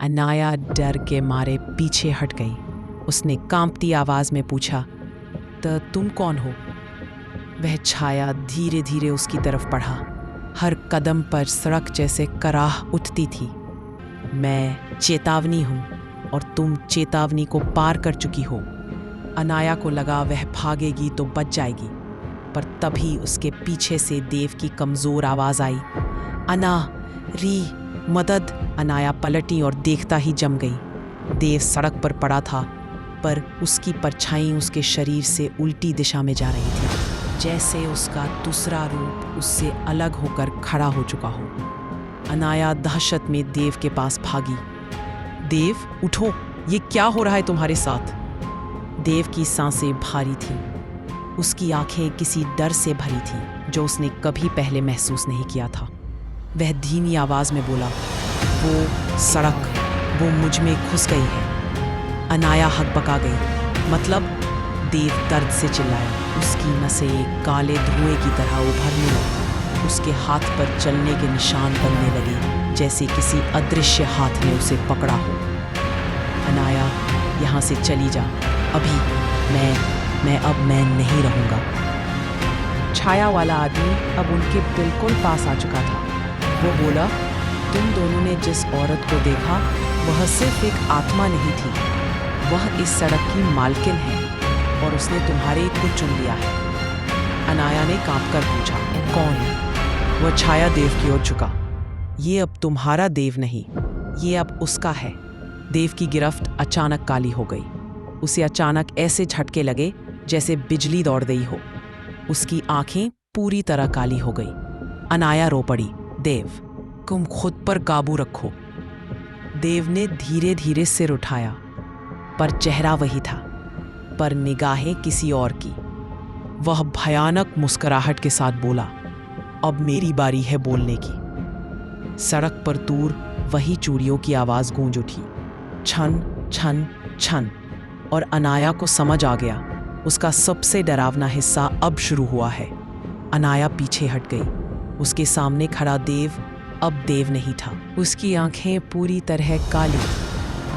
अनाया डर के मारे पीछे हट गई। उसने कांपती आवाज में पूछा, तुम कौन हो? वह छाया धीरे धीरे उसकी तरफ बढ़ा। हर कदम पर सड़क जैसे कराह उठती थी। मैं चेतावनी हूं और तुम चेतावनी को पार कर चुकी हो। अनाया को लगा वह भागेगी तो बच जाएगी, पर तभी उसके पीछे से देव की कमजोर आवाज आई, अना, री, मदद। अनाया पलटी और देखता ही जम गई। देव सड़क पर पड़ा था, पर उसकी परछाई उसके शरीर से उल्टी दिशा में जा रही थी, जैसे उसका दूसरा रूप उससे अलग होकर खड़ा हो चुका हो। अनाया दहशत में देव के पास भागी। देव, उठो, ये क्या हो रहा है तुम्हारे साथ? देव की सांसें भारी थीं। उसकी आंखें किसी डर से भरी थीं जो उसने कभी पहले महसूस नहीं किया था। वह धीमी आवाज में बोला, वो सड़क, वो मुझ में घुस गई है। अनाया हकबका गई। मतलब? देव दर्द से चिल्लाया। उसकी नसें काले धुएं की तरह उभरने लगी। उसके हाथ पर चलने के निशान बनने लगे, जैसे किसी अदृश्य हाथ ने उसे पकड़ा हो। अनाया, यहाँ से चली जा अभी। मैं नहीं रहूँगा। छाया वाला आदमी अब उनके बिल्कुल पास आ चुका था। वो बोला, तुम दोनों ने जिस औरत को देखा, वह सिर्फ एक आत्मा नहीं थी। वह इस सड़क की मालकिन है और उसने तुम्हारे को चुन लिया है। अनाया ने कांपकर पूछा, कौन? वह छाया देव की ओर झुका। ये अब तुम्हारा देव नहीं, ये अब उसका है। देव की गिरफ्त अचानक काली हो गई। उसे अचानक ऐसे झटके लगे जैसे बिजली दौड़ गई हो। उसकी आंखें पूरी तरह काली हो गई। अनाया रो पड़ी, देव, तुम खुद पर काबू रखो। देव ने धीरे धीरे सिर उठाया, पर चेहरा वही था, पर निगाहें किसी और की। वह भयानक मुस्कुराहट के साथ बोला, अब मेरी बारी है बोलने की। सड़क पर दूर वही चूड़ियों की आवाज गूंज उठी, छन छन छन। और अनाया को समझ आ गया, उसका सबसे डरावना हिस्सा अब शुरू हुआ है। अनाया पीछे हट गई। उसके सामने खड़ा देव अब देव नहीं था। उसकी आंखें पूरी तरह काली,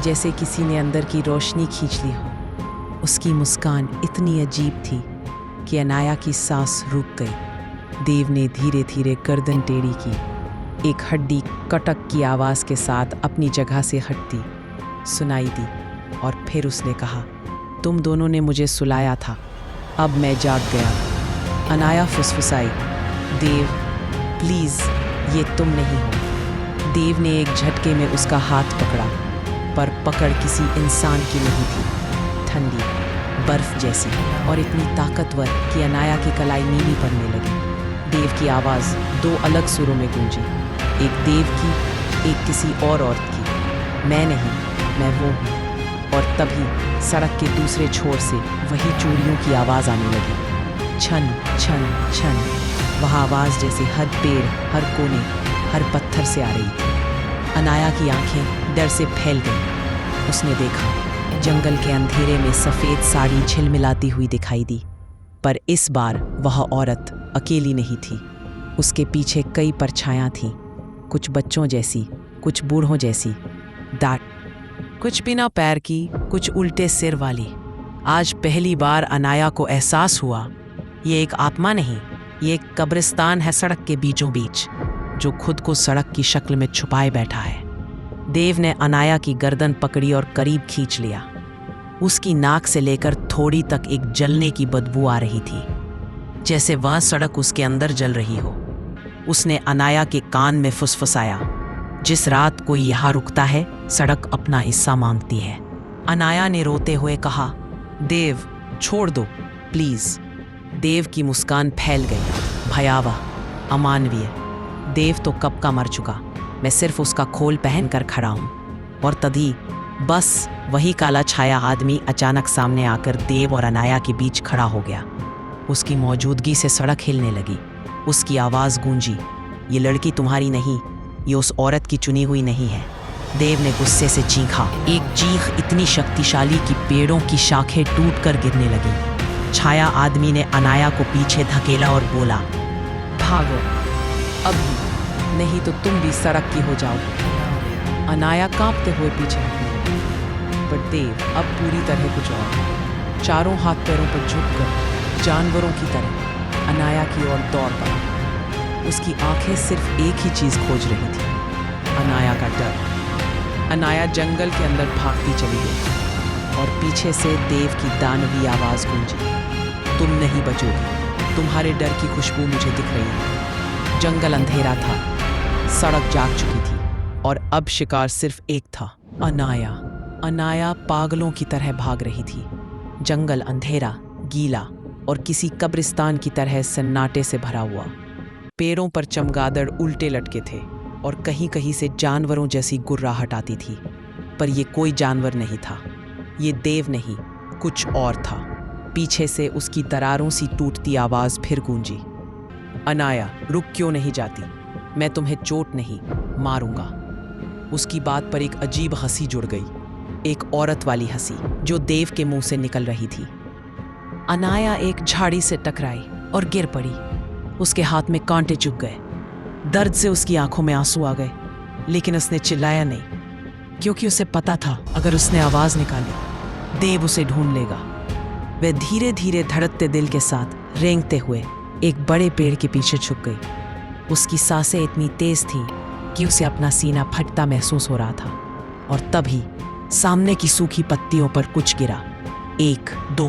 जैसे किसी ने अंदर की रोशनी खींच ली हो। उसकी मुस्कान इतनी अजीब थी कि अनाया की सांस रुक गई। देव ने धीरे धीरे गर्दन टेढ़ी की। एक हड्डी कटक की आवाज के साथ अपनी जगह से हटती सुनाई दी, और फिर उसने कहा, तुम दोनों ने मुझे सुलाया था, अब मैं जाग गया। अनाया फुसफुसाई, देव, प्लीज, ये तुम नहीं हो। देव ने एक झटके में उसका हाथ पकड़ा, पर पकड़ किसी इंसान की नहीं थी, ठंडी, बर्फ जैसी और इतनी ताकतवर कि अनाया की कलाई नीली पड़ने लगी। देव की आवाज़ दो अलग सुरों में गूंजी, एक देव की, एक किसी और औरत की। मैं नहीं, मैं वो हूँ। और तभी सड़क के दूसरे छोर से वही चूड़ियों की आवाज़ आने लगी, छन छन छन। वह आवाज़ जैसे हर पेड़, हर कोने, हर पत्थर से आ रही थी। अनाया की आंखें डर से फैल गईं। उसने देखा, जंगल के अंधेरे में सफ़ेद साड़ी झिलमिलाती हुई दिखाई दी, पर इस बार वह औरत अकेली नहीं थी। उसके पीछे कई परछायां थीं, कुछ बच्चों जैसी, कुछ बूढ़ों जैसी, दाट, कुछ बिना पैर की, कुछ उल्टे सिर वाली। आज पहली बार अनाया को एहसास हुआ, ये एक आत्मा नहीं, ये एक कब्रिस्तान है सड़क के बीचों बीच, जो खुद को सड़क की शक्ल में छुपाए बैठा है। देव ने अनाया की गर्दन पकड़ी और करीब खींच लिया। उसकी नाक से लेकर थोड़ी तक एक जलने की बदबू आ रही थी, जैसे वह सड़क उसके अंदर जल रही हो। उसने अनाया के कान में फुसफुसाया, जिस रात कोई यहाँ रुकता है, सड़क अपना हिस्सा मांगती है। अनाया ने रोते हुए कहा, देव, छोड़ दो प्लीज। देव की मुस्कान फैल गई, भयावह, अमानवीय। देव तो कब का मर चुका, मैं सिर्फ उसका खोल पहनकर खड़ा हूं। और तभी बस वही काला छाया आदमी अचानक सामने आकर देव और अनाया के बीच खड़ा हो गया। उसकी मौजूदगी से सड़क हिलने लगी। उसकी आवाज गूंजी, ये लड़की तुम्हारी नहीं, ये उस औरत की चुनी हुई नहीं है। देव ने गुस्से से चीखा, एक चीख इतनी शक्तिशाली कि पेड़ों की शाखें टूटकर गिरने लगीं। छाया आदमी ने अनाया को पीछे धकेला और बोला, भागो अभी, नहीं तो तुम भी सड़क की हो जाओगे। अनाया कांपते हुए पीछे हटने लगी, पर देव अब पूरी तरह कुछ और था। चारों हाथ पैरों पर झुककर जानवरों की तरह अनाया की ओर दौड़ पड़ा। उसकी आंखें सिर्फ एक ही चीज खोज रही थी, अनाया का डर। अनाया जंगल के अंदर भागती चली गई और पीछे से देव की दानवी आवाज गूंजी, तुम नहीं बचोगी, तुम्हारे डर की खुशबू मुझे दिख रही है। जंगल अंधेरा था, सड़क जाग चुकी थी और अब शिकार सिर्फ एक था, अनाया। अनाया पागलों की तरह भाग रही थी। जंगल अंधेरा, गीला और किसी कब्रिस्तान की तरह सन्नाटे से भरा हुआ। पेड़ों पर चमगादड़ उल्टे लटके थे और कहीं कहीं से जानवरों जैसी गुर्राहट आती थी, पर यह कोई जानवर नहीं था। ये देव नहीं, कुछ और था। पीछे से उसकी दरारों सी टूटती आवाज फिर गूंजी, अनाया रुक क्यों नहीं जाती, मैं तुम्हें चोट नहीं मारूंगा। उसकी बात पर एक अजीब हंसी जुड़ गई, एक औरत वाली हंसी जो देव के मुंह से निकल रही थी। अनाया एक झाड़ी से टकराई और गिर पड़ी। उसके हाथ में कांटे चुभ गए। दर्द से उसकी आंखों में आंसू आ गए, लेकिन उसने चिल्लाया नहीं, क्योंकि उसे पता था अगर उसने आवाज निकाली देव उसे ढूंढ लेगा। वह धीरे धीरे धड़कते दिल के साथ रेंगते हुए एक बड़े पेड़ के पीछे छुप गई। उसकी सांसें इतनी तेज थीं कि उसे अपना सीना फटता महसूस हो रहा था। और तभी सामने की सूखी पत्तियों पर कुछ गिरा। 1, 2,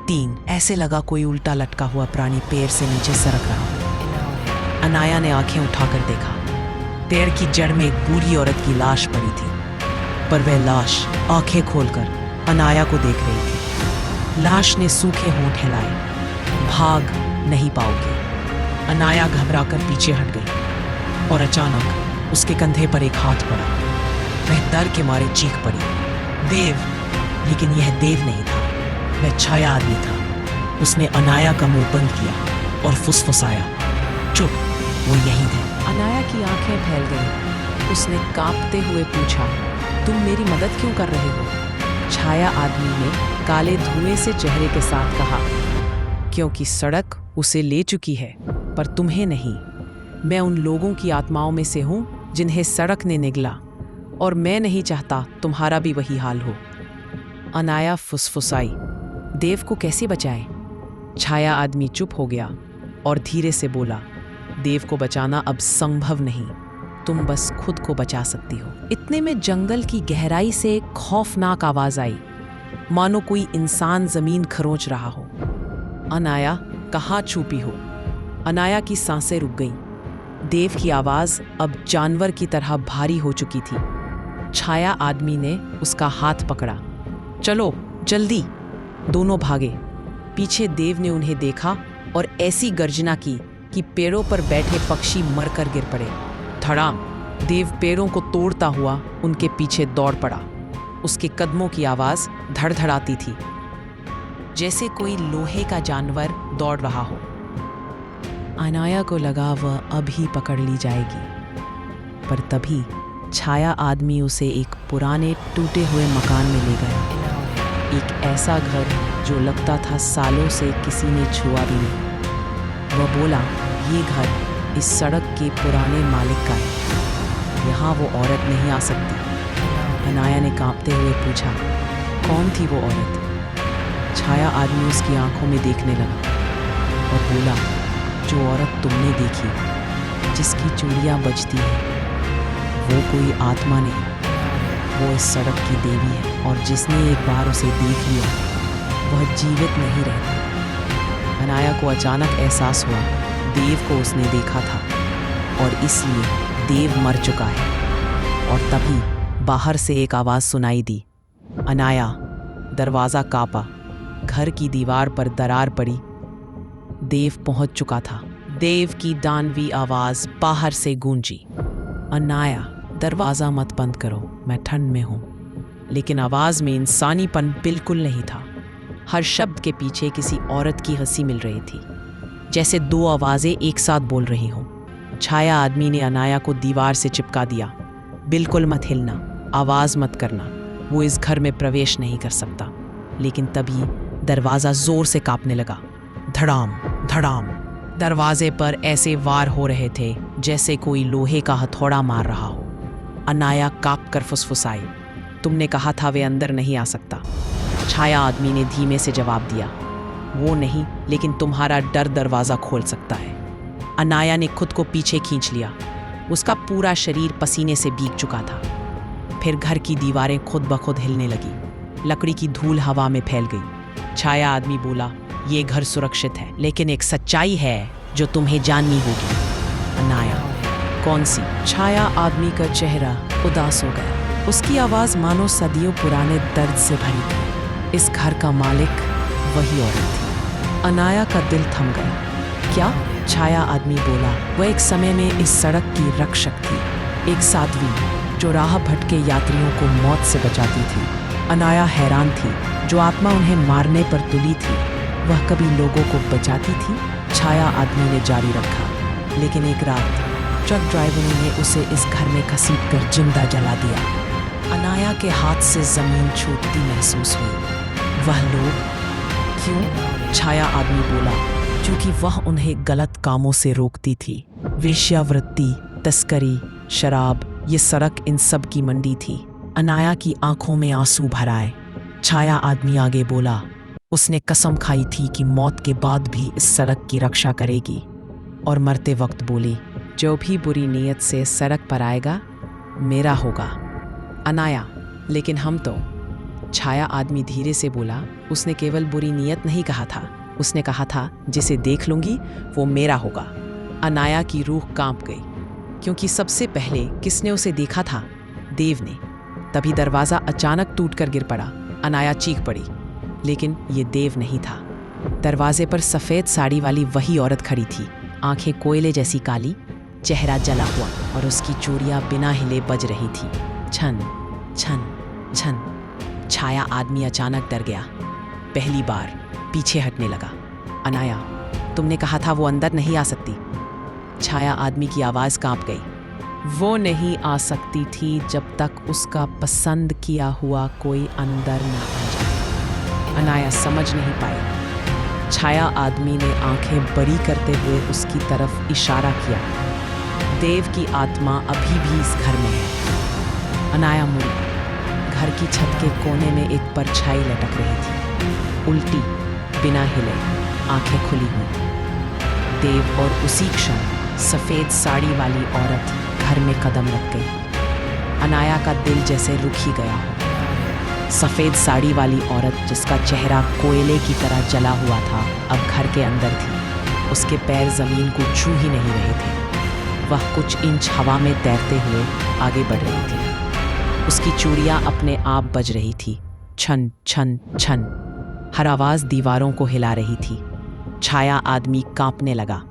3, ऐसे लगा कोई उल्टा लटका हुआ प्राणी पेड़ से नीचे सरक रहा हो। अनाया ने आंखें उठाकर देखा। पेड़ की जड़ में एक बूढ़ी औरत की लाश पड़ी थी, पर वह लाश आंखें खोलकर अनाया को देख रही थी। लाश ने सूखे होंठ हिलाए, भाग नहीं पाओगे। अनाया घबराकर पीछे हट गई और अचानक उसके कंधे पर एक हाथ पड़ा। वह डर के मारे चीख पड़ी, देव! लेकिन यह देव नहीं था, वह छाया आदमी था। उसने अनाया का मुंह बंद किया और फुसफुसाया, चुप, वो यहीं थे। अनाया की आंखें फैल गईं। उसने कांपते हुए पूछा, तुम मेरी मदद क्यों कर रहे हो? छाया आदमी ने काले धुएं से चेहरे के साथ कहा, क्योंकि सड़क उसे ले चुकी है, पर तुम्हें नहीं। मैं उन लोगों की आत्माओं में से हूं जिन्हें सड़क ने निगला, और मैं नहीं चाहता तुम्हारा भी वही हाल हो। अनाया फुसफुसाई, देव को कैसे बचाएं? छाया आदमी चुप हो गया और धीरे से बोला, देव को बचाना अब संभव नहीं, तुम बस खुद को बचा सकती हो। इतने में जंगल की गहराई से एक खौफनाक आवाज आई, मानो कोई इंसान जमीन खरोंच रहा हो। अनाया, कहाँ छुपी हो? अनाया की सांसें रुक गईं। देव की आवाज अब जानवर की तरह भारी हो चुकी थी। छाया आदमी ने उसका हाथ पकड़ा, चलो जल्दी। दोनों भागे। पीछे देव ने उन्हें देखा और ऐसी गर्जना की कि पेड़ों पर बैठे पक्षी मरकर गिर पड़े। धड़ाम! देव पेड़ों को तोड़ता हुआ उनके पीछे दौड़ पड़ा। उसके कदमों की आवाज धड़धड़ाती थी, जैसे कोई लोहे का जानवर दौड़ रहा हो। अनाया को लगा वह अभी पकड़ ली जाएगी, पर तभी छाया आदमी उसे एक पुराने टूटे हुए मकान में ले गया। एक ऐसा घर जो लगता था सालों से किसी ने छुआ भी नहीं। वह बोला, ये घर इस सड़क के पुराने मालिक का है, यहाँ वो औरत नहीं आ सकती। अनाया ने कांपते हुए पूछा, कौन थी वो औरत? छाया आदमी उसकी आंखों में देखने लगा और बोला, जो औरत तुमने देखी, जिसकी चूड़ियाँ बजती हैं, वो कोई आत्मा नहीं, वो इस सड़क की देवी है, और जिसने एक बार उसे देख लिया वह जीवित नहीं रहता। अनाया को अचानक एहसास हुआ, देव को उसने देखा था और इसलिए देव मर चुका है। और तभी बाहर से एक आवाज सुनाई दी, अनाया। दरवाजा कांपा, घर की दीवार पर दरार पड़ी। देव पहुंच चुका था। देव की दानवी आवाज बाहर से गूंजी, अनाया, दरवाजा मत बंद करो, मैं ठंड में हूं। लेकिन आवाज में इंसानीपन बिल्कुल नहीं था। हर शब्द के पीछे किसी औरत की हंसी मिल रही थी, जैसे दो आवाजें एक साथ बोल रही हों। छाया आदमी ने अनाया को दीवार से चिपका दिया, बिल्कुल मत हिलना, आवाज मत करना, वो इस घर में प्रवेश नहीं कर सकता। लेकिन तभी दरवाजा जोर से कांपने लगा, धड़ाम धड़ाम। दरवाजे पर ऐसे वार हो रहे थे जैसे कोई लोहे का हथौड़ा मार रहा हो। अनाया काँप कर फुसफुसाई, तुमने कहा था वे अंदर नहीं आ सकता। छाया आदमी ने धीमे से जवाब दिया, वो नहीं, लेकिन तुम्हारा डर दरवाज़ा खोल सकता है। अनाया ने खुद को पीछे खींच लिया। उसका पूरा शरीर पसीने से भीग चुका था। फिर घर की दीवारें खुद ब खुद हिलने लगी। लकड़ी की धूल हवा में फैल गई। छाया आदमी बोला, ये घर सुरक्षित है, लेकिन एक सच्चाई है जो तुम्हें जाननी होगी। अनाया, कौन सी? छाया आदमी का चेहरा उदास हो गया। उसकी आवाज़ मानो सदियों पुराने दर्द से भरी थी। इस घर का मालिक वही औरत थी। अनाया का दिल थम गया। क्या? छाया आदमी बोला, वह एक समय में इस सड़क की रक्षक थी, एक साध्वी जो राह भटके यात्रियों को मौत से बचाती थी। अनाया हैरान थी। जो आत्मा उन्हें मारने पर तुली थी, वह कभी लोगों को बचाती थी? छाया आदमी ने जारी रखा, लेकिन एक रात ट्रक ड्राइवरों ने उसे इस घर में घसीट कर जिंदा जला दिया। अनाया के हाथ से जमीन छूटती महसूस हुई। वह लोग क्यों? छाया आदमी बोला, क्योंकि वह उन्हें गलत कामों से रोकती थी। वेश्यावृत्ति, तस्करी, शराब, ये सड़क इन सब की मंडी थी। अनाया की आंखों में आंसू भर आए। छाया आदमी आगे बोला, उसने कसम खाई थी कि मौत के बाद भी इस सड़क की रक्षा करेगी। और मरते वक्त बोली, जो भी बुरी नीयत से सड़क पर आएगा, मेरा होगा। अनाया, लेकिन हम तो? छाया आदमी धीरे से बोला, उसने केवल बुरी नीयत नहीं कहा था, उसने कहा था जिसे देख लूंगी वो मेरा होगा। अनाया की रूह कांप गई, क्योंकि सबसे पहले किसने उसे देखा था? देव ने। तभी दरवाज़ा अचानक टूटकर गिर पड़ा। अनाया चीख पड़ी, लेकिन ये देव नहीं था। दरवाजे पर सफ़ेद साड़ी वाली वही औरत खड़ी थी, आंखें कोयले जैसी काली, चेहरा जला हुआ, और उसकी चूड़ियाँ बिना हिले बज रही थी। छन छन छन। छाया आदमी अचानक डर गया। पहली बार पीछे हटने लगा। अनाया, तुमने कहा था वो अंदर नहीं आ सकती। छाया आदमी की आवाज़ कांप गई। वो नहीं आ सकती थी जब तक उसका पसंद किया हुआ कोई अंदर न आ जाए। अनाया समझ नहीं पाई। छाया आदमी ने आंखें बड़ी करते हुए उसकी तरफ इशारा किया। देव की आत्मा अभी भी इस घर में है। अनाया मुड़ी। घर की छत के कोने में एक परछाई लटक रही थी, उल्टी, बिना हिले, आंखें खुली हुई। देव और उसी क्षण सफ़ेद साड़ी वाली औरत घर में कदम रख गई। अनाया का दिल जैसे रुक ही गया हो। सफ़ेद साड़ी वाली औरत, जिसका चेहरा कोयले की तरह जला हुआ था, अब घर के अंदर थी। उसके पैर ज़मीन को छू ही नहीं रहे थे। वह कुछ इंच हवा में तैरते हुए आगे बढ़ रही थी। उसकी चूड़ियाँ अपने आप बज रही थी, छन छन छन। हर आवाज़ दीवारों को हिला रही थी। छाया आदमी कांपने लगा।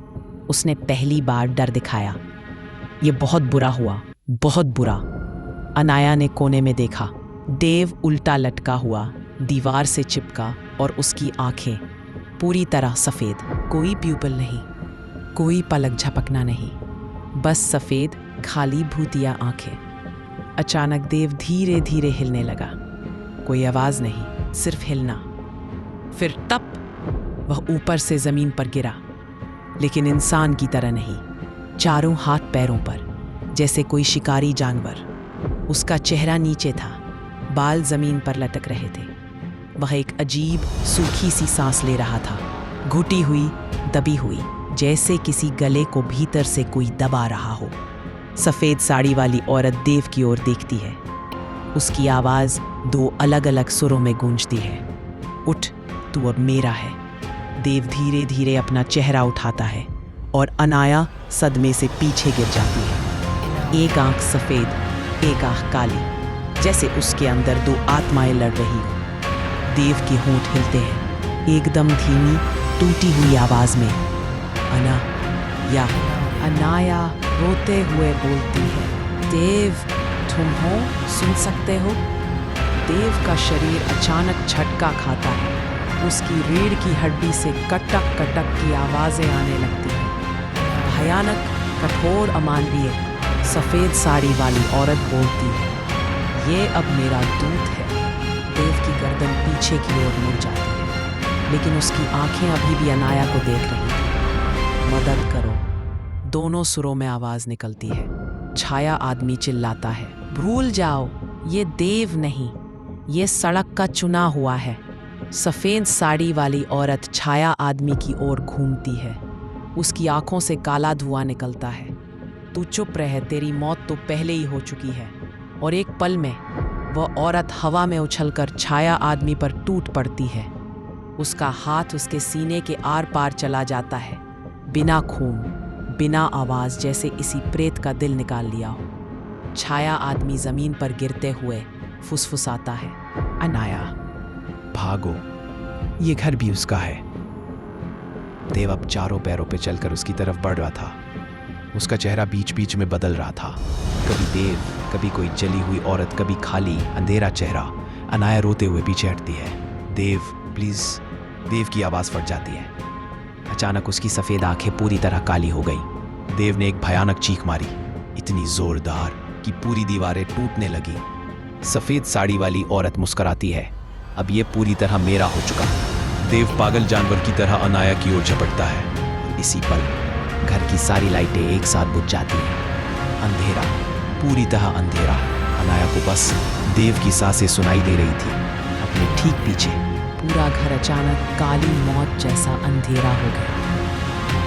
उसने पहली बार डर दिखाया। ये बहुत बुरा हुआ, बहुत बुरा। अनाया ने कोने में देखा। देव उल्टा लटका हुआ, दीवार से चिपका, और उसकी आंखें पूरी तरह सफ़ेद। कोई प्यूपल नहीं, कोई पलक झपकना नहीं, बस सफ़ेद खाली भूतिया आंखें। अचानक देव धीरे धीरे हिलने लगा। कोई आवाज़ नहीं, सिर्फ हिलना। फिर तप वह ऊपर से ज़मीन पर गिरा, लेकिन इंसान की तरह नहीं, चारों हाथ पैरों पर, जैसे कोई शिकारी जानवर। उसका चेहरा नीचे था, बाल ज़मीन पर लटक रहे थे। वह एक अजीब सूखी सी सांस ले रहा था, घुटी हुई, दबी हुई, जैसे किसी गले को भीतर से कोई दबा रहा हो। सफ़ेद साड़ी वाली औरत देव की ओर देखती है। उसकी आवाज़ दो अलग अलग सुरों में गूंजती है, उठ, तू अब मेरा है। देव धीरे धीरे अपना चेहरा उठाता है, और अनाया सदमे से पीछे गिर जाती है। एक आंख सफ़ेद, एक आंख काली, जैसे उसके अंदर दो आत्माएं लड़ रही हो। देव के होंठ हिलते हैं, एकदम धीमी, टूटी हुई आवाज़ में, अना या। अनाया रोते हुए बोलती है, देव, तुम हो, सुन सकते हो? देव का शरीर अचानक झटका खाता है। उसकी रीढ़ की हड्डी से कटक कटक की आवाज़ें आने लगती हैं। भयानक, कठोर, अमानवीय। सफ़ेद साड़ी वाली औरत बोलती है, ये अब मेरा दूत है। देव की गर्दन पीछे की ओर मुड़ जाती है, लेकिन उसकी आंखें अभी भी अनाया को देख रही थी। मदद करो, दोनों सुरों में आवाज़ निकलती है। छाया आदमी चिल्लाता है, भूल जाओ, ये देव नहीं, ये सड़क का चुना हुआ है। सफ़ेद साड़ी वाली औरत छाया आदमी की ओर घूमती है। उसकी आंखों से काला धुआं निकलता है। तू चुप रह, तेरी मौत तो पहले ही हो चुकी है। और एक पल में वह औरत हवा में उछलकर छाया आदमी पर टूट पड़ती है। उसका हाथ उसके सीने के आर पार चला जाता है, बिना खून, बिना आवाज़, जैसे इसी प्रेत का दिल निकाल लिया हो। छाया आदमी जमीन पर गिरते हुए फुसफुसाता है, अनाया, भागो, ये घर भी उसका है। देव अब चारों पैरों पे चलकर उसकी तरफ बढ़ रहा था। उसका चेहरा बीच बीच में बदल रहा था, कभी देव, कभी कोई जली हुई औरत, कभी खाली अंधेरा चेहरा। अनाया रोते हुए पीछे हटती है। देव प्लीज। देव की आवाज़ फट जाती है। अचानक उसकी सफ़ेद आंखें पूरी तरह काली हो गई। देव ने एक भयानक चीख मारी, इतनी जोरदार कि पूरी दीवारें टूटने लगी। सफ़ेद साड़ी वाली औरत मुस्कुराती है, अब ये पूरी तरह मेरा हो चुका। देव पागल जानवर की तरह अनाया की ओर झपटता है। इसी पल घर की सारी लाइटें एक साथ बुझ जाती हैं। अंधेरा, पूरी तरह अंधेरा। अनाया को बस देव की सांसें सुनाई दे रही थी अपने ठीक पीछे। पूरा घर अचानक काली मौत जैसा अंधेरा हो गया,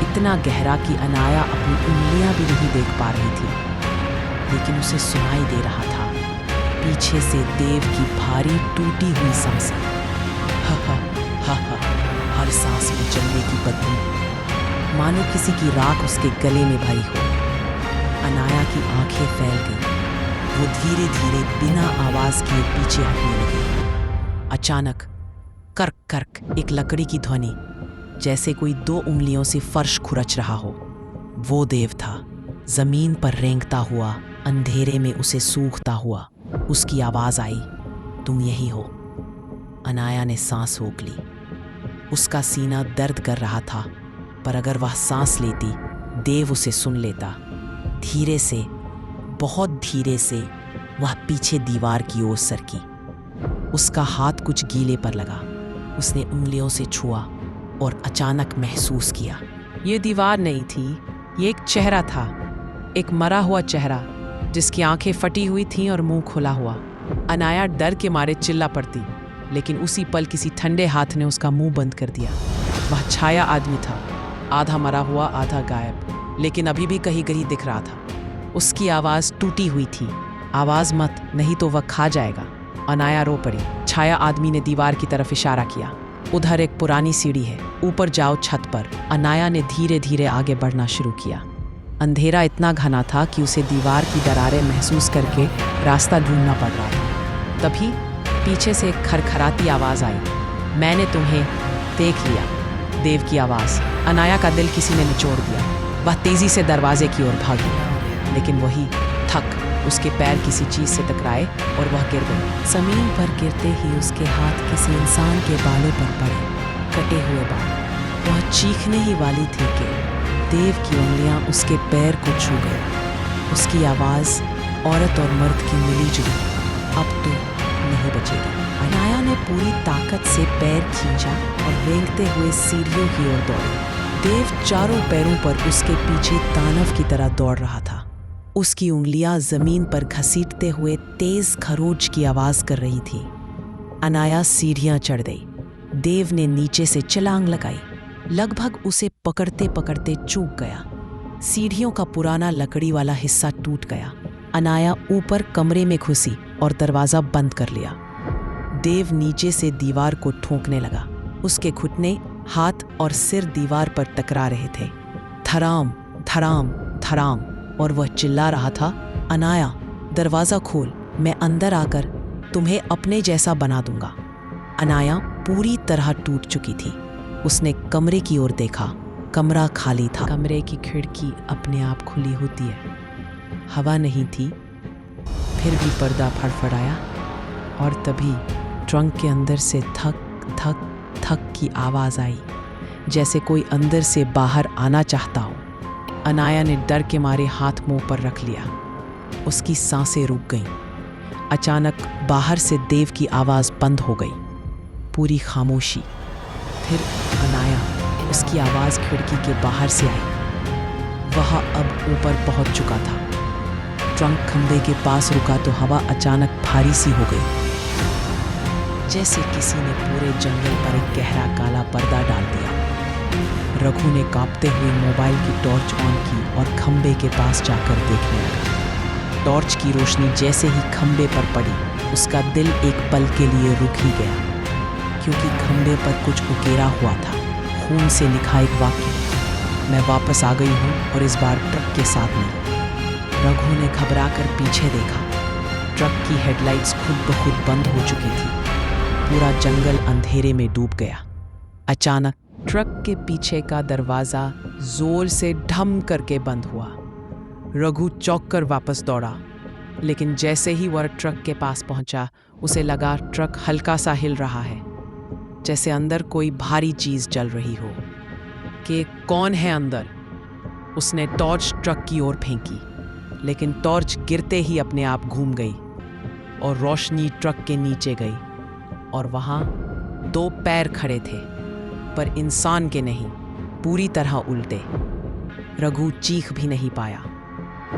इतना गहरा कि अनाया अपनी उंगलियां भी नहीं देख पा रही थी, लेकिन उसे सुनाई दे रहा था पीछे से देव की भारी टूटी हुई सांसें। हा हा हा हा, हर सांस में जलने की बदबू, मानो किसी की राख उसके गले में भरी हो। अनाया की आंखें फैल गईं। वो धीरे धीरे बिना आवाज किए पीछे हटने लगी। अचानक कर्क कर्क एक लकड़ी की ध्वनि, जैसे कोई 2 उंगलियों से फर्श खुरच रहा हो। वो देव था, जमीन पर रेंगता हुआ, अंधेरे में उसे सूखता हुआ। उसकी आवाज आई, तुम यही हो। अनाया ने सांस रोक ली। उसका सीना दर्द कर रहा था, पर अगर वह सांस लेती, देव उसे सुन लेता। धीरे से, बहुत धीरे से वह पीछे दीवार की ओर सरकी। उसका हाथ कुछ गीले पर लगा। उसने उंगलियों से छुआ और अचानक महसूस किया, ये दीवार नहीं थी, ये एक चेहरा था, एक मरा हुआ चेहरा जिसकी आंखें फटी हुई थीं और मुंह खुला हुआ। अनाया डर के मारे चिल्ला पड़ती, लेकिन उसी पल किसी ठंडे हाथ ने उसका मुंह बंद कर दिया। वह छाया आदमी था, आधा मरा हुआ, आधा गायब, लेकिन अभी भी कहीं कहीं दिख रहा था। उसकी आवाज़ टूटी हुई थी, आवाज़ मत, नहीं तो वह खा जाएगा। अनाया रो पड़ी। छाया आदमी ने दीवार की तरफ इशारा किया। उधर एक पुरानी सीढ़ी है, ऊपर जाओ छत पर। अनाया ने धीरे धीरे आगे बढ़ना शुरू किया। अंधेरा इतना घना था कि उसे दीवार की दरारें महसूस करके रास्ता ढूंढना पड़ रहा था। तभी पीछे से एक खरखराती आवाज़ आई, मैंने तुम्हें देख लिया। देव की आवाज़। अनाया का दिल किसी ने निचोड़ दिया। वह तेज़ी से दरवाजे की ओर भागी, लेकिन वही थक, उसके पैर किसी चीज़ से टकराए और वह गिर गई। ज़मीन पर गिरते ही उसके हाथ किसी इंसान के बालों पर पड़े, कटे हुए बाल। वह चीखने ही वाली थी कि देव की उंगलियां उसके पैर को छू गई। उसकी आवाज़ औरत और मर्द की मिली जुली, अब तो नहीं बचेगी। अनाया ने पूरी ताकत से पैर खींचा और रेंगते हुए सीढ़ियों की ओर दौड़ी। देव चारों पैरों पर उसके पीछे दानव की तरह दौड़ रहा था। उसकी उंगलियां जमीन पर घसीटते हुए तेज खरोच की आवाज कर रही थी। अनाया सीढ़ियां चढ़ गई। देव ने नीचे से छलांग लगाई, लगभग उसे पकड़ते पकड़ते चूक गया। सीढ़ियों का पुराना लकड़ी वाला हिस्सा टूट गया। अनाया ऊपर कमरे में घुसी और दरवाजा बंद कर लिया। देव नीचे से दीवार को ठोंकने लगा। उसके घुटने, हाथ और सिर दीवार पर टकरा रहे थे। धड़ाम धड़ाम धड़ाम, और वह चिल्ला रहा था, अनाया दरवाजा खोल, मैं अंदर आकर तुम्हें अपने जैसा बना दूंगा। अनाया पूरी तरह टूट चुकी थी। उसने कमरे की ओर देखा। कमरा खाली था। कमरे की खिड़की अपने आप खुली होती है। हवा नहीं थी। फिर भी पर्दा फड़फड़ाया और तभी ट्रंक के अंदर से थक थक थक की आवाज़ आई, जैसे कोई अंदर से बाहर आना चाहता हो। अनाया ने डर के मारे हाथ मुंह पर रख लिया। उसकी सांसें रुक गईं। अचानक बाहर से देव की आवाज़ बंद हो गई। पूरी खामोशी। फिर अनाया, उसकी आवाज़ खिड़की के बाहर से आई। वह अब ऊपर पहुंच चुका था। ट्रक खंबे के पास रुका तो हवा अचानक भारी सी हो गई, जैसे किसी ने पूरे जंगल पर एक गहरा काला पर्दा डाल दिया। रघु ने कांपते हुए मोबाइल की टॉर्च ऑन की और खंबे के पास जाकर देखने लगा। टॉर्च की रोशनी जैसे ही खंबे पर पड़ी, उसका दिल एक पल के लिए रुक ही गया, क्योंकि खंबे पर कुछ उकेरा हुआ था, खून से लिखा एक वाक्य, मैं वापस आ गई हूँ और इस बार ट्रक के साथ नहीं। रघु ने घबराकर पीछे देखा। ट्रक की हेडलाइट्स खुद ब खुद बंद हो चुकी थी। पूरा जंगल अंधेरे में डूब गया। अचानक ट्रक के पीछे का दरवाजा जोर से ढम करके बंद हुआ। रघु चौंक कर वापस दौड़ा, लेकिन जैसे ही वह ट्रक के पास पहुंचा, उसे लगा ट्रक हल्का सा हिल रहा है, जैसे अंदर कोई भारी चीज चल रही हो। कि कौन है अंदर? उसने टॉर्च ट्रक की ओर फेंकी, लेकिन टॉर्च गिरते ही अपने आप घूम गई और रोशनी ट्रक के नीचे गई, और वहां 2 पैर खड़े थे, पर इंसान के नहीं, पूरी तरह उल्टे। रघु चीख भी नहीं पाया।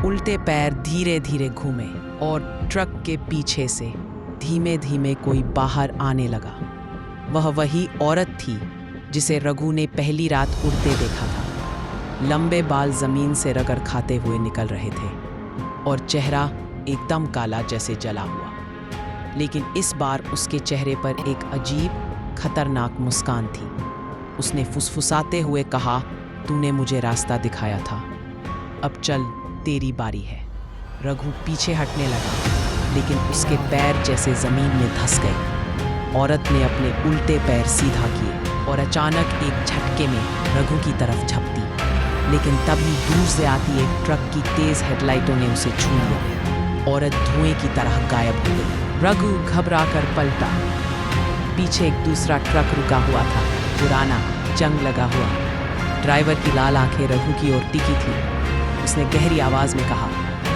उल्टे पैर धीरे धीरे घूमे और ट्रक के पीछे से धीमे धीमे कोई बाहर आने लगा। वह वही औरत थी जिसे रघु ने पहली रात उड़ते देखा था। लंबे बाल जमीन से रगड़ खाते हुए निकल रहे थे और चेहरा एकदम काला जैसे जला हुआ। लेकिन इस बार उसके चेहरे पर एक अजीब खतरनाक मुस्कान थी। उसने फुसफुसाते हुए कहा, तूने मुझे रास्ता दिखाया था, अब चल तेरी बारी है। रघु पीछे हटने लगा, लेकिन उसके पैर जैसे जमीन में धंस गए। औरत ने अपने उल्टे पैर सीधा किए और अचानक एक झटके में रघु की तरफ झपटी, लेकिन तभी दूर से आती एक ट्रक की तेज हेडलाइटों ने उसे छू लिया। औरत धुएं की तरह गायब हो गई। रघु घबराकर पलटा। पीछे एक दूसरा ट्रक रुका हुआ था, पुराना, जंग लगा हुआ। ड्राइवर की लाल आंखें रघु की ओर टिकी थी। उसने गहरी आवाज में कहा,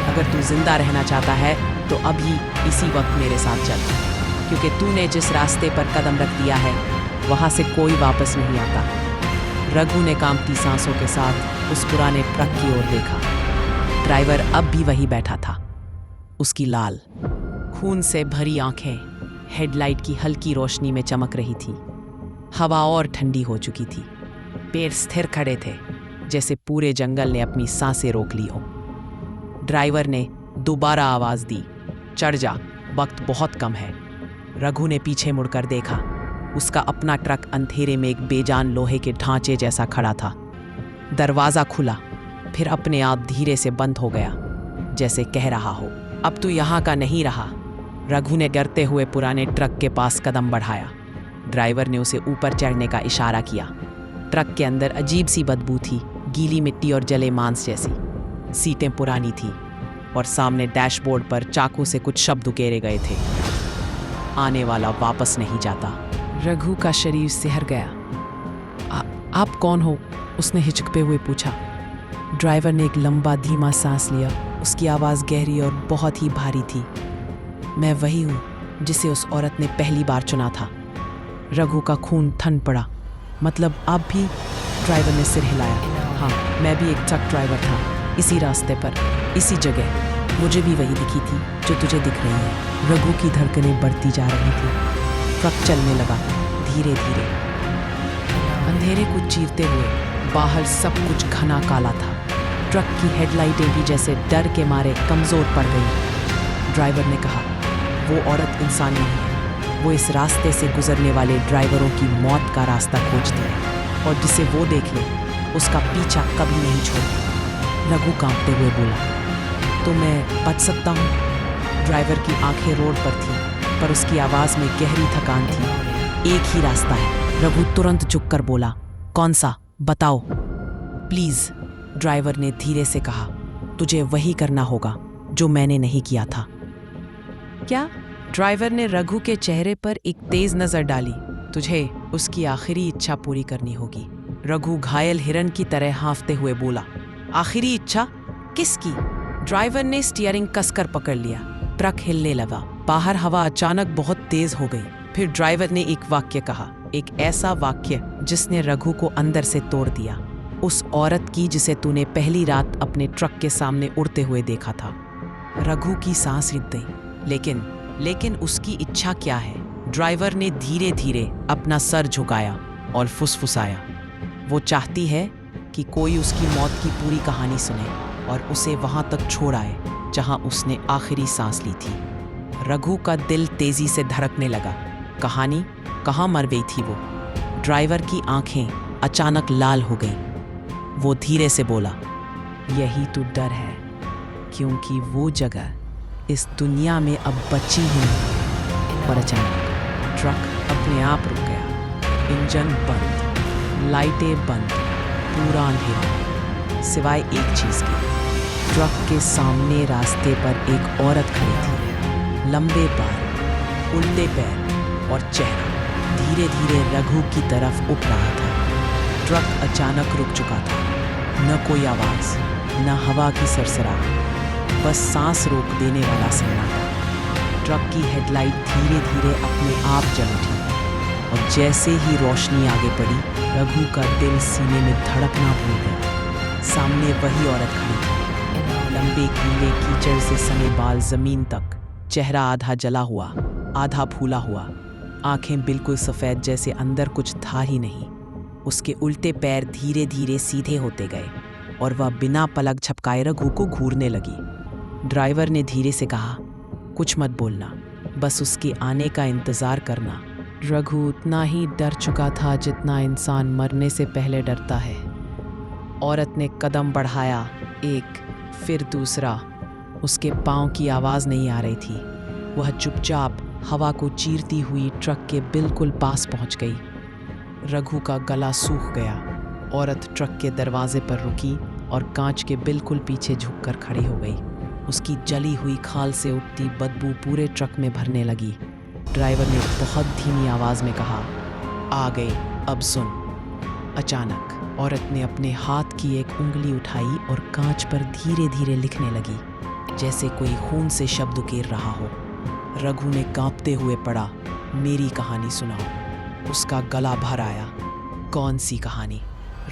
अगर तू जिंदा रहना चाहता है तो अभी इसी वक्त मेरे साथ चल, क्योंकि तूने जिस रास्ते पर कदम रख दिया है वहां से कोई वापस नहीं आता। रघु ने कांपती सांसों के साथ उस पुराने ट्रक की ओर देखा। ड्राइवर अब भी वही बैठा था। उसकी लाल, खून से भरी आंखें हेडलाइट की हल्की रोशनी में चमक रही थी। हवा और ठंडी हो चुकी थी। पैर स्थिर खड़े थे, जैसे पूरे जंगल ने अपनी सांसें रोक ली हो। ड्राइवर ने दोबारा आवाज दी, चढ़ जा, वक्त बहुत कम है। रघु ने पीछे मुड़कर देखा। उसका अपना ट्रक अंधेरे में एक बेजान लोहे के ढांचे जैसा खड़ा था। दरवाजा खुला, फिर अपने आप धीरे से बंद हो गया, जैसे कह रहा हो, अब तू यहाँ का नहीं रहा। रघु ने डरते हुए पुराने ट्रक के पास कदम बढ़ाया। ड्राइवर ने उसे ऊपर चढ़ने का इशारा किया। ट्रक के अंदर अजीब सी बदबू थी, गीली मिट्टी और जले मांस जैसी। सीटें पुरानी थी और सामने डैशबोर्ड पर चाकू से कुछ शब्द उकेरे गए थे, आने वाला वापस नहीं जाता। रघु का शरीर सिहर गया। आप कौन हो? उसने हिचकते हुए पूछा। ड्राइवर ने एक लंबा धीमा सांस लिया। उसकी आवाज़ गहरी और बहुत ही भारी थी। मैं वही हूँ जिसे उस औरत ने पहली बार चुना था। रघु का खून ठंड पड़ा। मतलब आप भी? ड्राइवर ने सिर हिलाया। हाँ, मैं भी एक ट्रक ड्राइवर था, इसी रास्ते पर, इसी जगह। मुझे भी वही दिखी थी जो तुझे दिख रही है। रघु की धड़कनें बढ़ती जा रही थी। ट्रक चलने लगा, धीरे धीरे, अंधेरे को चीरते हुए। बाहर सब कुछ घना काला था। ट्रक की हेडलाइटें भी जैसे डर के मारे कमजोर पड़ गई। ड्राइवर ने कहा, वो औरत इंसान नहीं है, वो इस रास्ते से गुजरने वाले ड्राइवरों की मौत का रास्ता खोजती है, और जिसे वो देख ले उसका पीछा कभी नहीं छोड़ती। रघु कांपते हुए बोला, तो मैं बच सकता हूँ? ड्राइवर की आंखें रोड पर थी, पर उसकी आवाज़ में गहरी थकान थी। एक ही रास्ता है। रघु तुरंत झुककर बोला, कौन सा? बताओ प्लीज़। ड्राइवर ने धीरे से कहा, तुझे वही करना होगा जो मैंने नहीं किया था। क्या? ड्राइवर ने रघु के चेहरे पर एक तेज नजर डाली। तुझे उसकी आखिरी इच्छा पूरी करनी होगी। रघु घायल हिरन की तरह हाँफते हुए बोला, आखिरी इच्छा? किसकी? ड्राइवर ने स्टीयरिंग कसकर पकड़ लिया। ट्रक हिलने लगा। बाहर हवा अचानक बहुत तेज हो गई। फिर ड्राइवर ने एक वाक्य कहा, एक ऐसा वाक्य जिसने रघु को अंदर से तोड़ दिया। उस औरत की जिसे तूने पहली रात अपने ट्रक के सामने उड़ते हुए देखा था। रघु की सांस रुक गई। लेकिन उसकी इच्छा क्या है? ड्राइवर ने धीरे धीरे अपना सर झुकाया और फुसफुसाया, वो चाहती है कि कोई उसकी मौत की पूरी कहानी सुने और उसे वहां तक छोड़ आए जहां उसने आखिरी सांस ली थी। रघु का दिल तेजी से धड़कने लगा। कहानी कहाँ मर गई थी वो? ड्राइवर की आंखें अचानक लाल हो गईं। वो धीरे से बोला, यही तो डर है, क्योंकि वो जगह इस दुनिया में अब बची ही नहीं। पर अचानक ट्रक अपने आप रुक गया। इंजन बंद, लाइटें बंद, पूरा अंधेरा, सिवाय एक चीज के। ट्रक के सामने रास्ते पर एक औरत खड़ी थी। लंबे बाल, उल्टे पैर और चेहरा धीरे धीरे रघु की तरफ उठ रहा था। ट्रक अचानक रुक चुका था। न कोई आवाज, न हवा की सरसराहट, बस सांस रोक देने वाला सन्नाटा। ट्रक की हेडलाइट धीरे धीरे अपने आप जल उठी और जैसे ही रोशनी आगे बढ़ी, रघु का दिल सीने में धड़कना भूल गया। सामने वही औरत खड़ी थी। लंबे गीले कीचड़ से सने बाल जमीन तक, चेहरा आधा जला हुआ, आधा फूला हुआ, आंखें बिल्कुल सफेद जैसे अंदर कुछ था ही नहीं। उसके उल्टे पैर धीरे धीरे सीधे होते गए और वह बिना पलक झपकाए रघु को घूरने लगी। ड्राइवर ने धीरे से कहा, कुछ मत बोलना, बस उसके आने का इंतजार करना। रघु उतना ही डर चुका था जितना इंसान मरने से पहले डरता है। औरत ने कदम बढ़ाया, एक, फिर दूसरा। उसके पांव की आवाज नहीं आ रही थी। वह चुपचाप हवा को चीरती हुई ट्रक के बिल्कुल पास पहुंच गई। रघु का गला सूख गया। औरत ट्रक के दरवाजे पर रुकी और कांच के बिल्कुल पीछे झुककर खड़ी हो गई। उसकी जली हुई खाल से उठती बदबू पूरे ट्रक में भरने लगी। ड्राइवर ने बहुत धीमी आवाज में कहा, आ गए, अब सुन। अचानक औरत ने अपने हाथ की एक उंगली उठाई और कांच पर धीरे धीरे लिखने लगी, जैसे कोई खून से शब्द उकेर रहा हो। रघु ने कांपते हुए पढ़ा, मेरी कहानी सुनाओ। उसका गला भर आया। कौन सी कहानी?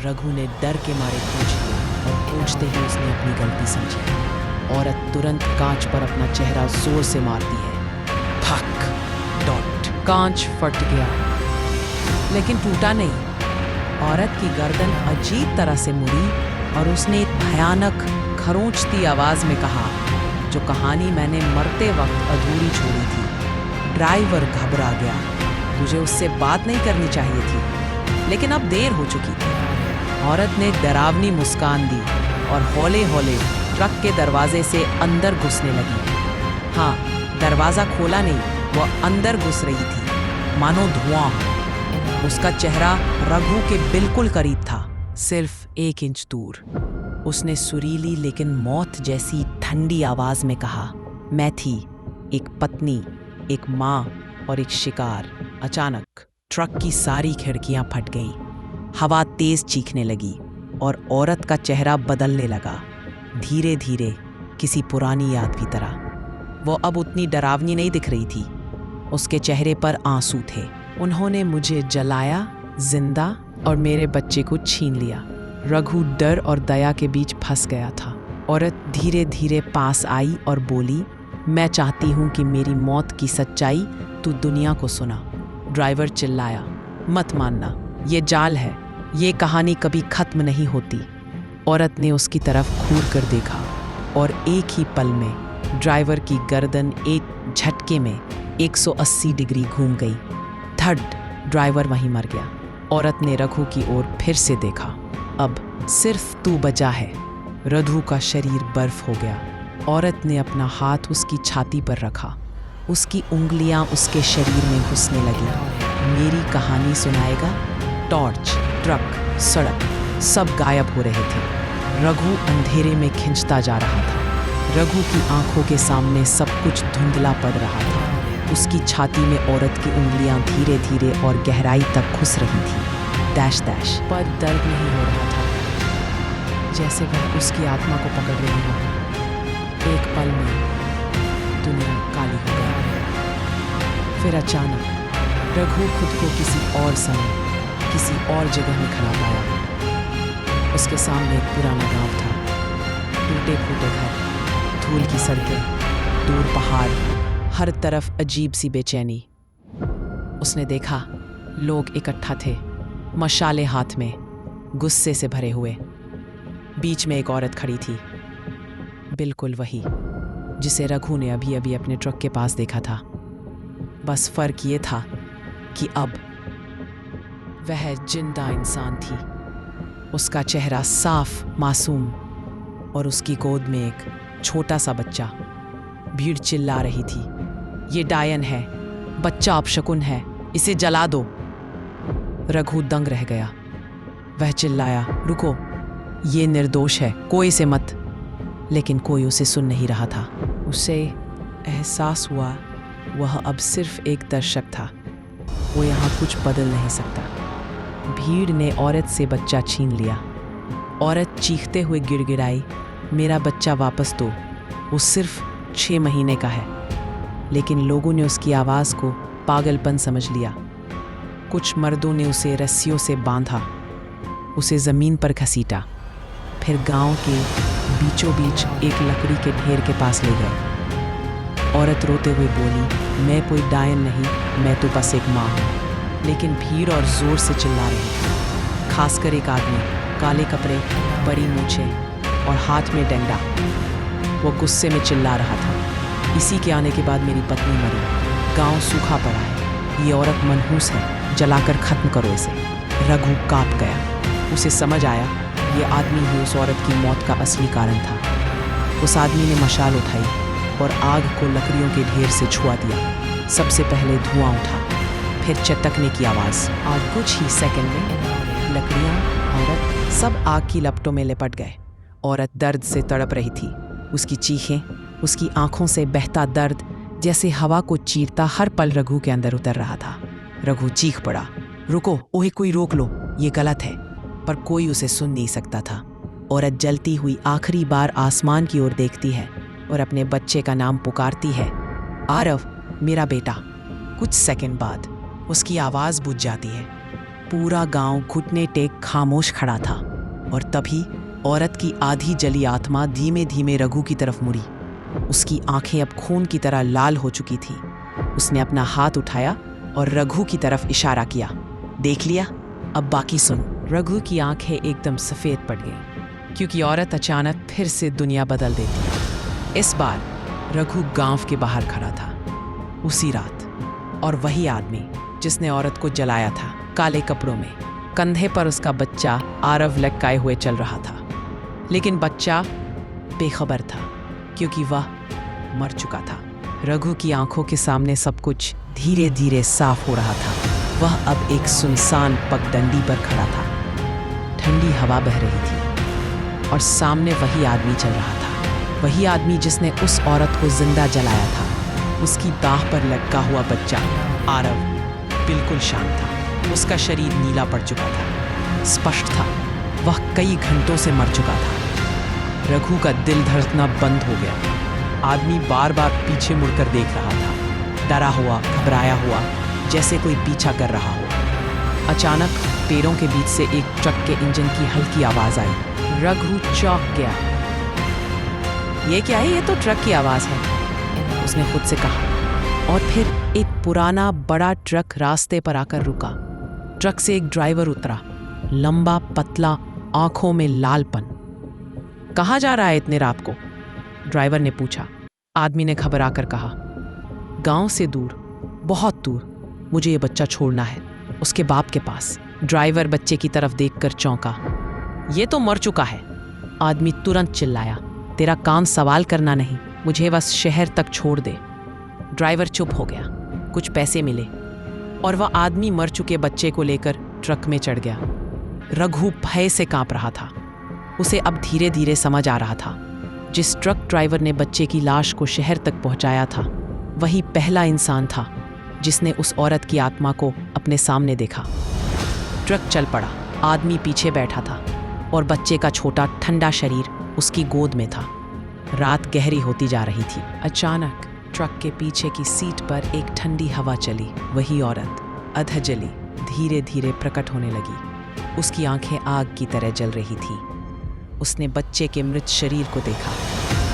रघु ने डर के मारे पूछ लिया और पूछते ही उसने अपनी गलती समझी। औरत तुरंत कांच पर अपना चेहरा जोर से मारती है। थक डॉट, कांच फट गया, लेकिन टूटा नहीं। औरत की गर्दन अजीब तरह से मुड़ी और उसने एक भयानक खरोंचती आवाज में कहा, जो कहानी मैंने मरते वक्त अधूरी छोड़ी थी। ड्राइवर घबरा गया। तुझे उससे बात नहीं करनी चाहिए थी, लेकिन अब देर हो चुकी थी। औरत ने डरावनी मुस्कान दी और हौले हौले ट्रक के दरवाजे से अंदर घुसने लगी। हाँ, दरवाजा खोला नहीं, वह अंदर घुस रही थी, मानो धुआं। उसका चेहरा रघु के बिल्कुल करीब था, सिर्फ 1 इंच दूर। उसने सुरीली लेकिन मौत जैसी ठंडी आवाज में कहा, मैं थी, एक पत्नी, एक माँ और एक शिकार। अचानक ट्रक की सारी खिड़कियां फट गईं। हवा तेज चीखने लगी और औरत का चेहरा बदलने लगा, धीरे धीरे, किसी पुरानी याद की तरह। वो अब उतनी डरावनी नहीं दिख रही थी। उसके चेहरे पर आंसू थे। उन्होंने मुझे जलाया जिंदा और मेरे बच्चे को छीन लिया। रघु डर और दया के बीच फंस गया था। औरत धीरे धीरे पास आई और बोली, मैं चाहती हूँ कि मेरी मौत की सच्चाई तू दुनिया को सुना। ड्राइवर चिल्लाया, मत मानना, ये जाल है, ये कहानी कभी खत्म नहीं होती। औरत ने उसकी तरफ घूर कर देखा और एक ही पल में ड्राइवर की गर्दन एक झटके में 180 डिग्री घूम गई। धड़, ड्राइवर वहीं मर गया। औरत ने रघु की ओर फिर से देखा। अब सिर्फ तू बचा है। रघु का शरीर बर्फ हो गया। औरत ने अपना हाथ उसकी छाती पर रखा। उसकी उंगलियां उसके शरीर में घुसने लगी। मेरी कहानी सुनाएगा? टॉर्च, ट्रक, सड़क, सब गायब हो रहे थे। रघु अंधेरे में खिंचता जा रहा था। रघु की आंखों के सामने सब कुछ धुंधला पड़ रहा था। उसकी छाती में औरत की उंगलियां धीरे धीरे और गहराई तक घुस रही थी। डैश डैश, पर दर्द नहीं हो रहा था, जैसे वह उसकी आत्मा को पकड़ रही हो। एक पल में दुनिया काली हो गई। फिर अचानक रघु खुद को किसी और समय, किसी और जगह में खड़ा पाया। उसके सामने एक पुराना गांव था, टूटे फूटे घर, धूल की सड़कें, दूर पहाड़, हर तरफ अजीब सी बेचैनी। उसने देखा लोग इकट्ठा थे, मशाले हाथ में, गुस्से से भरे हुए। बीच में एक औरत खड़ी थी, बिल्कुल वही जिसे रघु ने अभी अभी अपने ट्रक के पास देखा था। बस फर्क ये था कि अब वह जिंदा इंसान थी। उसका चेहरा साफ, मासूम, और उसकी गोद में एक छोटा सा बच्चा। भीड़ चिल्ला रही थी, ये डायन है, बच्चा अपशकुन है, इसे जला दो। रघु दंग रह गया। वह चिल्लाया, रुको, ये निर्दोष है, कोई इसे मत। लेकिन कोई उसे सुन नहीं रहा था। उसे एहसास हुआ वह अब सिर्फ एक दर्शक था, वो यहाँ कुछ बदल नहीं सकता। भीड़ ने औरत से बच्चा छीन लिया। औरत चीखते हुए गिड़गिड़ाई, मेरा बच्चा वापस दो, वो सिर्फ 6 महीने का है। लेकिन लोगों ने उसकी आवाज़ को पागलपन समझ लिया। कुछ मर्दों ने उसे रस्सियों से बांधा, उसे ज़मीन पर घसीटा, फिर गांव के बीचों बीच एक लकड़ी के ढेर के पास ले गए। औरत रोते हुए बोली, मैं कोई डायन नहीं, मैं तो बस एक माँ हूँ। लेकिन भीड़ और ज़ोर से चिल्ला रही थी, खासकर एक आदमी, काले कपड़े, बड़ी मूछें और हाथ में डंडा। वो गुस्से में चिल्ला रहा था, इसी के आने के बाद मेरी पत्नी मरी, गांव सूखा पड़ा है, ये औरत मनहूस है, जलाकर ख़त्म करो इसे। रघु काँप गया। उसे समझ आया ये आदमी ही उस औरत की मौत का असली कारण था। उस आदमी ने मशाल उठाई और आग को लकड़ियों के ढेर से छुआ दिया। सबसे पहले धुआं उठा, फिर चटकने की आवाज़, और कुछ ही सेकंड में लकड़ियाँ, औरत, सब आग की लपटों में लिपट गए। औरत दर्द से तड़प रही थी। उसकी चीखें, उसकी आंखों से बहता दर्द जैसे हवा को चीरता हर पल रघु के अंदर उतर रहा था। रघु चीख पड़ा, रुको, ओहे कोई रोक लो, ये गलत है। पर कोई उसे सुन नहीं सकता था। औरत जलती हुई आखिरी बार आसमान की ओर देखती है और अपने बच्चे का नाम पुकारती है, आरव, मेरा बेटा। कुछ सेकंड बाद उसकी आवाज़ बुझ जाती है। पूरा गांव घुटने टेक खामोश खड़ा था। और तभी औरत की आधी जली आत्मा धीमे धीमे रघु की तरफ मुड़ी। उसकी आंखें अब खून की तरह लाल हो चुकी थी। उसने अपना हाथ उठाया और रघु की तरफ इशारा किया, देख लिया, अब बाकी सुन। रघु की आंखें एकदम सफ़ेद पड़ गईं, क्योंकि औरत अचानक फिर से दुनिया बदल देती। इस बार रघु गांव के बाहर खड़ा था, उसी रात, और वही आदमी जिसने औरत को जलाया था, काले कपड़ों में, कंधे पर उसका बच्चा आरव लटकाए हुए चल रहा था। लेकिन बच्चा बेखबर था, क्योंकि वह मर चुका था। रघु की आंखों के सामने सब कुछ धीरे धीरे साफ हो रहा था। वह अब एक सुनसान पगडंडी पर खड़ा था। ठंडी हवा बह रही थी और सामने वही आदमी चल रहा था, वही आदमी जिसने उस औरत को जिंदा जलाया था। उसकी दाह पर लटका हुआ बच्चा आरव बिल्कुल शांत था। उसका शरीर नीला पड़ चुका था। स्पष्ट था वह कई घंटों से मर चुका था। रघु का दिल धड़कना बंद हो गया। आदमी बार बार पीछे मुड़कर देख रहा था, डरा हुआ, घबराया हुआ, जैसे कोई पीछा कर रहा हो। अचानक पैरों के बीच से एक ट्रक के इंजन की हल्की आवाज आई। रघु चौंक गया। ये क्या है? ये तो ट्रक की आवाज है, उसने खुद से कहा। और फिर एक पुराना बड़ा ट्रक रास्ते पर आकर रुका। ट्रक से एक ड्राइवर उतरा, लंबा, पतला, आंखों में लालपन। कहाँ जा रहा है इतने रात को? ड्राइवर ने पूछा। आदमी ने घबराकर कहा, गांव से दूर, बहुत दूर, मुझे ये बच्चा छोड़ना है, उसके बाप के पास। ड्राइवर बच्चे की तरफ देखकर चौंका। ये तो मर चुका है। आदमी तुरंत चिल्लाया, तेरा काम सवाल करना नहीं, मुझे बस शहर तक छोड़ दे। ड्राइवर चुप हो गया। कुछ पैसे मिले और वह आदमी मर चुके बच्चे को लेकर ट्रक में चढ़ गया। रघु भय से कांप रहा था। उसे अब धीरे धीरे समझ आ रहा था, जिस ट्रक ड्राइवर ने बच्चे की लाश को शहर तक पहुंचाया था, वही पहला इंसान था जिसने उस औरत की आत्मा को अपने सामने देखा। ट्रक चल पड़ा। आदमी पीछे बैठा था और बच्चे का छोटा ठंडा शरीर उसकी गोद में था। रात गहरी होती जा रही थी। अचानक ट्रक के पीछे की सीट पर एक ठंडी हवा चली। वही औरत अधजली धीरे धीरे प्रकट होने लगी। उसकी आंखें आग की तरह जल रही थी। उसने बच्चे के मृत शरीर को देखा।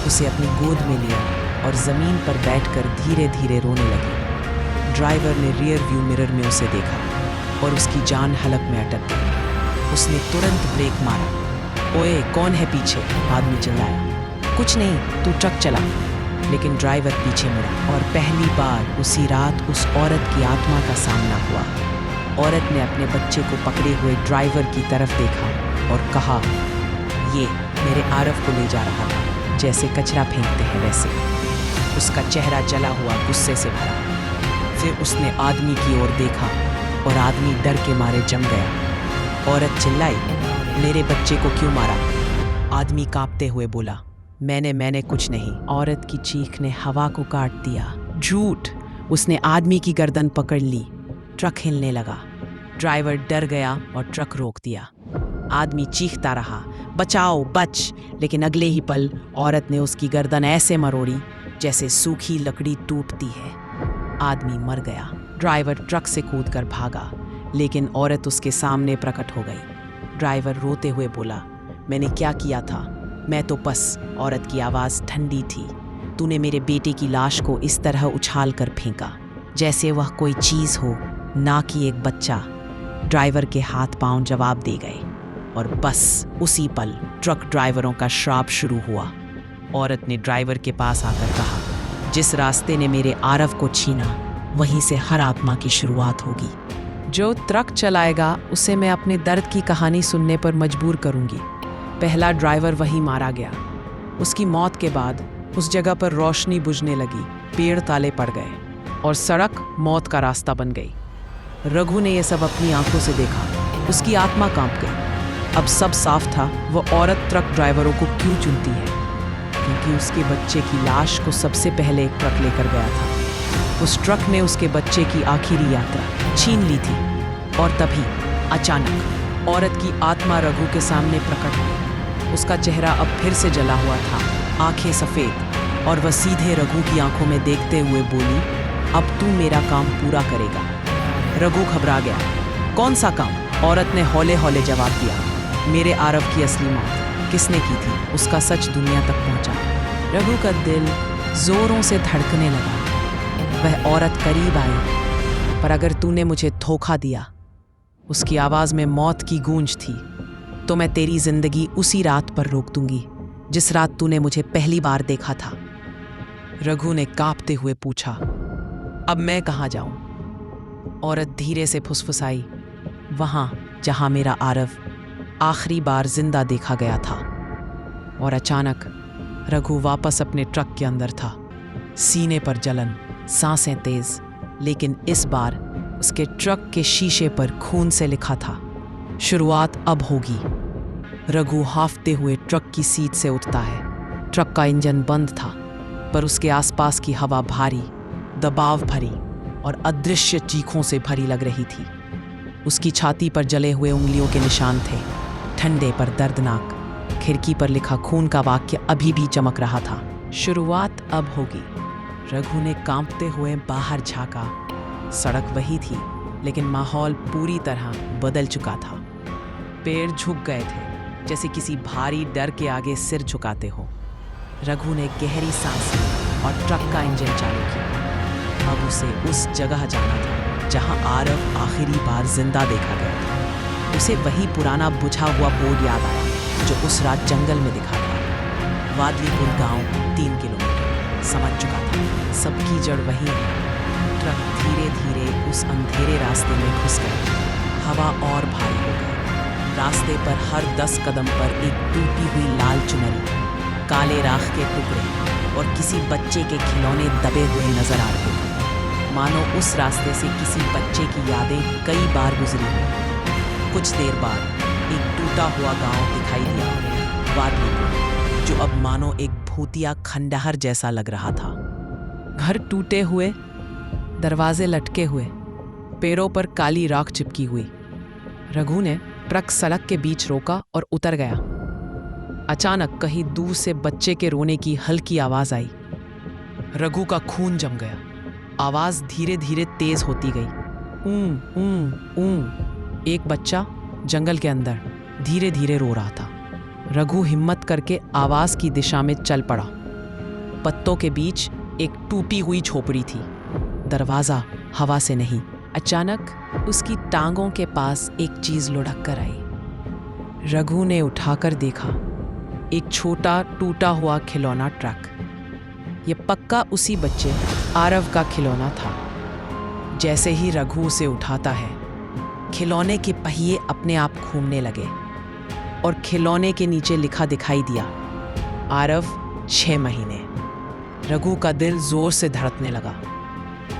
उसे अपनी गोद में लिया और ज़मीन पर बैठकर धीरे धीरे रोने लगी। ड्राइवर ने रियर व्यू मिरर में उसे देखा और उसकी जान हलक में अटक गई। उसने तुरंत ब्रेक मारा। ओए, कौन है पीछे? आदमी चिल्लाया। कुछ नहीं, तू ट्रक चला। लेकिन ड्राइवर पीछे मुड़ा और पहली बार उसी रात उस औरत की आत्मा का सामना हुआ। औरत ने अपने बच्चे को पकड़े हुए ड्राइवर की तरफ देखा और कहा, ये मेरे आरव को ले जा रहा था, जैसे कचरा फेंकते हैं वैसे। उसका चेहरा जला हुआ गुस्से से भरा। फिर उसने आदमी की ओर देखा और आदमी डर के मारे जम गया। औरत चिल्लाई, मेरे बच्चे को क्यों मारा? आदमी कांपते हुए बोला, मैंने कुछ नहीं। औरत की चीख ने हवा को काट दिया। झूठ! उसने आदमी की गर्दन पकड़ ली। ट्रक हिलने लगा। ड्राइवर डर गया और ट्रक रोक दिया। आदमी चीखता रहा, बचाओ, बच! लेकिन अगले ही पल औरत ने उसकी गर्दन ऐसे मरोड़ी जैसे सूखी लकड़ी टूटती है। आदमी मर गया। ड्राइवर ट्रक से कूदकर भागा, लेकिन औरत उसके सामने प्रकट हो गई। ड्राइवर रोते हुए बोला, मैंने क्या किया था? मैं तो बस। औरत की आवाज़ ठंडी थी। तूने मेरे बेटे की लाश को इस तरह उछाल कर फेंका जैसे वह कोई चीज़ हो, ना कि एक बच्चा। ड्राइवर के हाथ पांव जवाब दे गए और बस उसी पल ट्रक ड्राइवरों का श्राप शुरू हुआ। औरत ने ड्राइवर के पास आकर कहा, जिस रास्ते ने मेरे आरव को छीना, वहीं से हर आत्मा की शुरुआत होगी। जो ट्रक चलाएगा उसे मैं अपने दर्द की कहानी सुनने पर मजबूर करूंगी। पहला ड्राइवर वहीं मारा गया। उसकी मौत के बाद उस जगह पर रोशनी बुझने लगी, पेड़ ताले पड़ गए और सड़क मौत का रास्ता बन गई। रघु ने यह सब अपनी आंखों से देखा। उसकी आत्मा कांप गई। अब सब साफ था, वो औरत ट्रक ड्राइवरों को क्यों चुनती है, क्योंकि उसके बच्चे की लाश को सबसे पहले एक ट्रक लेकर गया था। उस ट्रक ने उसके बच्चे की आखिरी यात्रा छीन ली थी। और तभी अचानक औरत की आत्मा रघु के सामने प्रकट हुई। उसका चेहरा अब फिर से जला हुआ था, आंखें सफ़ेद, और वह सीधे रघु की आंखों में देखते हुए बोली, अब तू मेरा काम पूरा करेगा। रघु घबरा गया। कौन सा काम? औरत ने हौले हौले जवाब दिया, मेरे आरव की असली मौत किसने की थी, उसका सच दुनिया तक पहुंचा। रघु का दिल जोरों से धड़कने लगा। वह औरत करीब आई, पर अगर तूने मुझे धोखा दिया, उसकी आवाज़ में मौत की गूंज थी, तो मैं तेरी जिंदगी उसी रात पर रोक दूंगी जिस रात तूने मुझे पहली बार देखा था। रघु ने कांपते हुए पूछा, अब मैं कहाँ जाऊं? औरत धीरे से फुसफुसाई, वहां जहां मेरा आरव आखिरी बार जिंदा देखा गया था। और अचानक रघु वापस अपने ट्रक के अंदर था। सीने पर जलन, सांसें तेज, लेकिन इस बार उसके ट्रक के शीशे पर खून से लिखा था, शुरुआत अब होगी। रघु हांफते हुए ट्रक की सीट से उठता है। ट्रक का इंजन बंद था, पर उसके आसपास की हवा भारी, दबाव भरी और अदृश्य चीखों से भरी लग रही थी। उसकी छाती पर जले हुए उंगलियों के निशान थे, ठंडे पर दर्दनाक। खिड़की पर लिखा खून का वाक्य अभी भी चमक रहा था, शुरुआत अब होगी। रघु ने कांपते हुए बाहर झांका। सड़क वही थी, लेकिन माहौल पूरी तरह बदल चुका था। पेड़ झुक गए थे, जैसे किसी भारी डर के आगे सिर झुकाते हो। रघु ने गहरी सांस ली और ट्रक का इंजन चालू किया। अब उसे उस जगह जाना था जहां आरव आखिरी बार जिंदा देखा गया था। उसे वही पुराना बुझा हुआ बोर्ड याद आया जो उस रात जंगल में दिखा था। वादलीपुर गांव 3 किलोमीटर। समझ चुका था, सबकी जड़ वही है। ट्रक धीरे धीरे उस अंधेरे रास्ते में घुस गया। हवा और भारी हो गई। रास्ते पर हर 10 कदम पर एक टूटी हुई लाल चुनरी, काले राख के टुकड़े और किसी बच्चे के खिलौने दबे हुए नजर आ रहे थे। मानो उस रास्ते से किसी बच्चे की यादें कई बार गुजरी हुई। कुछ देर बाद एक टूटा हुआ गांव दिखाई दिया, वादलीपुर, जो अब मानो एक भूतिया खंडहर जैसा लग रहा था। घर टूटे हुए, दरवाजे लटके हुए, पैरों पर काली राख चिपकी हुई। रघु ने ट्रक सड़क के बीच रोका और उतर गया। अचानक कहीं दूर से बच्चे के रोने की हल्की आवाज आई। रघु का खून जम गया। आवाज धीरे धीरे तेज होती गई। ऊं ऊं ऊं। एक बच्चा जंगल के अंदर धीरे धीरे रो रहा था। रघु हिम्मत करके आवाज की दिशा में चल पड़ा। पत्तों के बीच एक टूटी हुई झोपड़ी थी। दरवाज़ा हवा से नहीं। अचानक उसकी टांगों के पास एक चीज़ लुढ़क कर आई। रघु ने उठाकर देखा, एक छोटा टूटा हुआ खिलौना ट्रक। ये पक्का उसी बच्चे आरव का खिलौना था। जैसे ही रघु उसे उठाता है, खिलौने के पहिए अपने आप घूमने लगे और खिलौने के नीचे लिखा दिखाई दिया, आरव 6 महीने। रघु का दिल जोर से धड़कने लगा।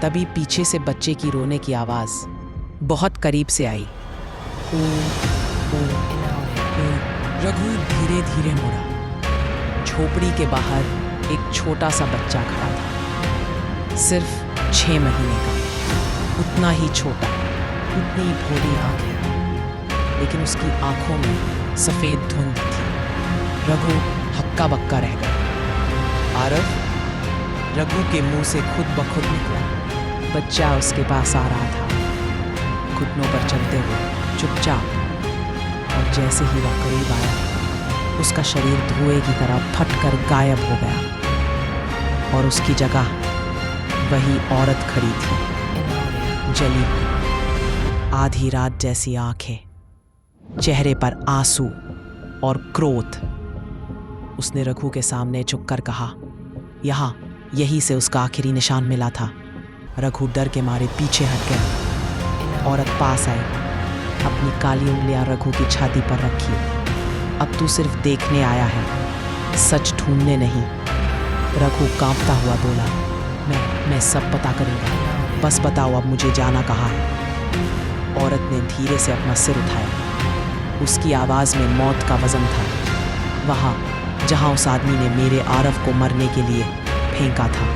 तभी पीछे से बच्चे की रोने की आवाज़ बहुत करीब से आई। ओ, ओ, ओ। रघु धीरे धीरे मुड़ा। झोपड़ी के बाहर एक छोटा सा बच्चा खड़ा था, सिर्फ 6 महीने का। उतना ही छोटा, उतनी भोली आंखें, लेकिन उसकी आंखों में सफ़ेद धुंध थी। रघु हक्का बक्का रह गया। आरव? रघु के मुंह से खुद ब खुद निकला। बच्चा उसके पास आ रहा था, घुटनों पर चलते हुए चुपचाप। और जैसे ही वह करीब आया, उसका शरीर धुएं की तरह फटकर गायब हो गया और उसकी जगह वही औरत खड़ी थी, जली हुई, आधी रात जैसी आंखें, चेहरे पर आंसू और क्रोध। उसने रघु के सामने झुककर कहा, यहाँ, यही से उसका आखिरी निशान मिला था। रघु डर के मारे पीछे हट गया। औरत पास आई, अपनी काली उंगलियां रघु की छाती पर रखी। अब तू सिर्फ देखने आया है, सच ढूंढने नहीं। रघु कांपता हुआ बोला, मैं सब पता करूंगा, बस बताओ अब मुझे जाना कहाँ है। औरत ने धीरे से अपना सिर उठाया। उसकी आवाज़ में मौत का वजन था। वहाँ जहाँ उस आदमी ने मेरे आरव को मरने के लिए फेंका था।